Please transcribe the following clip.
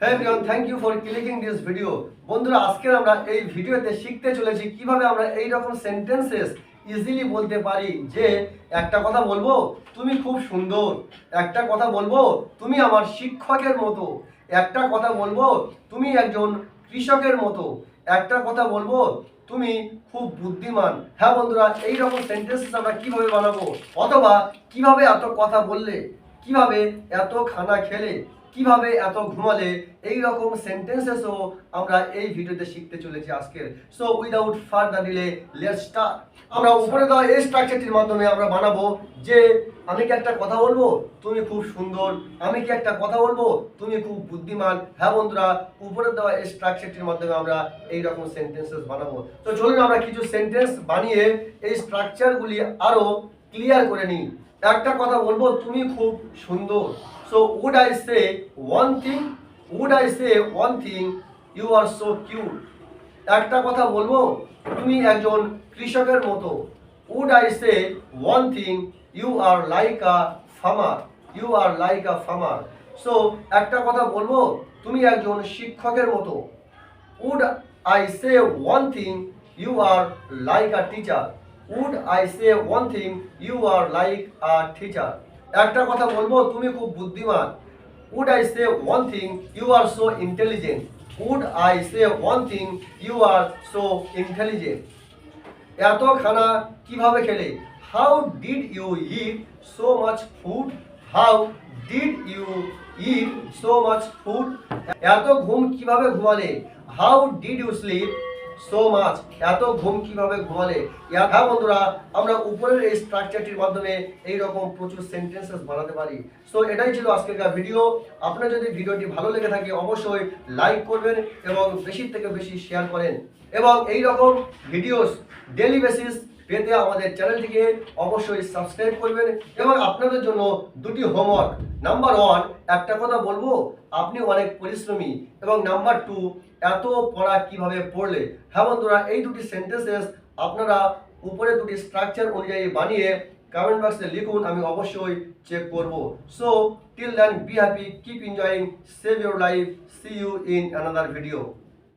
Hey everyone, thank you for clicking this video. বন্ধুরা আজকে আমরা এই ভিডিওতে শিখতে চলেছি কিভাবে আমরা এই রকম সেন্টেন্সেস ইজিলি বলতে পারি যে একটা কথা বলবো তুমি খুব সুন্দর, একটা কথা বলবো তুমি আমার শিক্ষকের মতো, একটা কথা বলবো তুমি একজন কৃষকের মতো, একটা কথা বলবো তুমি খুব বুদ্ধিমান। হ্যাঁ বন্ধুরা, এই রকম সেন্টেন্সেস আমরা কিভাবে বানাবো, অথবা কিভাবে এত কথা বললে, কিভাবে এত খানা খেলে, কিভাবে এত ঘুমালে, এই রকম সেন্টেন্সেসও আমরা এই ভিডিওতে শিখতে চলেছি আজকে। So without further delay let's start. আমরা উপরে দেওয়া এই স্ট্রাকচারটির মাধ্যমে আমরা বানাবো যে আমি কি একটা কথা বলবো তুমি খুব সুন্দর, আমি কি একটা কথা বলবো তুমি খুব বুদ্ধিমান। হ্যাঁ বন্ধুরা, উপরে দেওয়া এই স্ট্রাকচারটির মাধ্যমে আমরা এই রকম সেন্টেন্সেস বানাবো। তো চলুন আমরা কিছু সেন্টেন্স বানিয়ে এই স্ট্রাকচারগুলি আরো ক্লিয়ার করে নিই। একটা কথা বলবো তুমি খুব সুন্দর। So would I say one thing? Would I say one thing? You are so cute. একটা কথা বলবো তুমি একজন কৃষকের মতো। Would I say one thing? You are like a farmer. You are like a farmer. So একটা কথা বলবো তুমি একজন শিক্ষকের মতো। Would I say one thing? You are like a teacher. Would I say one thing? You are like a teacher. একটা কথা বলবো তুমি খুব বুদ্ধিমান। Would I say one thing? You are so intelligent. Would I say one thing? You are so intelligent. এত খানা কিভাবে খেলে? How did you eat so much food? How did you eat so much food? এত ঘুম কিভাবে ঘুমালে? How did you sleep so much? এত ঘুম কিভাবে ঘুমালে? হ্যাঁ বন্ধুরা, আমরা উপরের এই স্ট্রাকচারটির মাধ্যমে এই রকম প্রচুর সেন্টেন্সেস বানাতে পারি। সো এটাই ছিল আজকের ভিডিও। আপনার যদি ভিডিওটি ভালো লেগে থাকে অবশ্যই লাইক করবেন এবং বেশি থেকে বেশি শেয়ার করেন, এবং এই রকম ভিডিওস ডেইলি বেসিস পেতে আমাদের চ্যানেলটিকে অবশ্যই সাবস্ক্রাইব করবেন। এবং আপনাদের জন্য দুটি হোমওয়ার্ক। নাম্বার 1, একটা কথা বলবো আপনি অনেক পরিশ্রমী, এবং নাম্বার 2, এত পড়া কিভাবে পড়লে। হ্যাঁ বন্ধুরা, এই দুটি সেন্টেন্সেস আপনারা উপরে দুটি স্ট্রাকচার অনুযায়ী বানিয়ে কমেন্ট বক্সে লিখুন, আমি অবশ্যই চেক করব। So till then be happy, keep enjoying, save your life, see you in another video.